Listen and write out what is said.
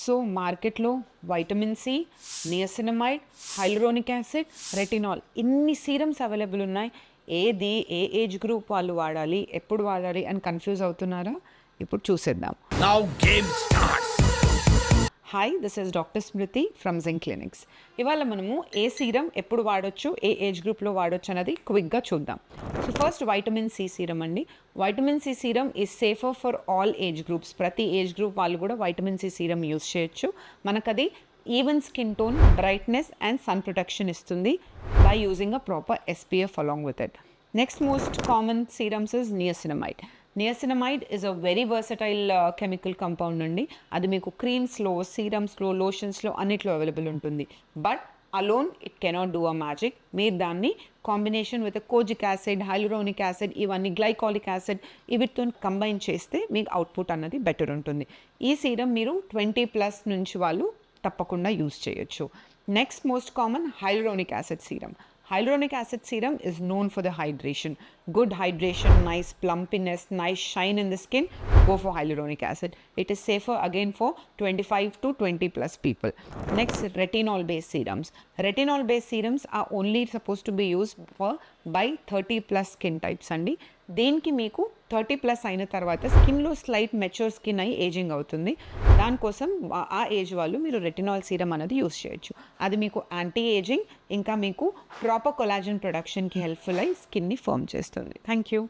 So మార్కెట్లో vitamin C, niacinamide, hyaluronic acid, retinol ఇన్ని serums available ఉన్నాయి. ఏది ఏ ఏజ్ గ్రూప్ వాళ్ళు వాడాలి, ఎప్పుడు వాడాలి అని కన్ఫ్యూజ్ అవుతున్నారా? ఇప్పుడు చూసేద్దాం. Now game starts. Hi, this is doctor Smriti from zinc clinics. ఇవాళ మనము ఏ సీరం ఎప్పుడు వాడొచ్చు, ఏ ఏజ్ గ్రూప్లో వాడొచ్చు అనేది క్విక్గా చూద్దాం. So first vitamin C serum అండి. Vitamin C serum is safer for all age groups. ప్రతి ఏజ్ గ్రూప్ వాళ్ళు కూడా వైటమిన్ సి సీరం యూస్ చేయొచ్చు. మనకది even skin tone, brightness and sun protection ఇస్తుంది by using a proper SPF along with it. Next most common serums is niacinamide. Niacinamide is a very versatile chemical compound అండి. అది మీకు క్రీమ్స్లో, సీరమ్స్లో, లోషన్స్లో అన్నిట్లో అవైలబుల్ ఉంటుంది. But alone it cannot do a magic. మీరు దాన్ని combination with kojic acid, hyaluronic acid, ఇవన్నీ గ్లైకాలిక్ యాసిడ్ వీటితో కంబైన్ చేస్తే మీకు అవుట్పుట్ అన్నది బెటర్ ఉంటుంది. ఈ సీరం మీరు 20+ నుంచి వాళ్ళు తప్పకుండా యూస్ చేయొచ్చు. Next most common hyaluronic acid serum. Hyaluronic acid serum is known for the hydration. Good hydration, nice plumpiness, nice shine in the skin, go for hyaluronic acid. It is safer again for 25 to 20+ people. Next, retinol based serums. Retinol based serums are only supposed to be used for by 30+ skin types అండి. దేనికి మీకు 30+ అయిన తర్వాత స్కిన్లో slight mature skin అయ్యి ageing అవుతుంది. దానికోసం ఆ age వాళ్ళు మీరు రెటినాల్ సీరం అనేది యూస్ చేయొచ్చు. అది మీకు యాంటీ ఏజింగ్, ఇంకా మీకు ప్రాపర్ కొలాజన్ ప్రొడక్షన్కి హెల్ప్ఫుల్ అయ్యి స్కిన్ని ఫర్మ్ చేస్తుంది. Thank you.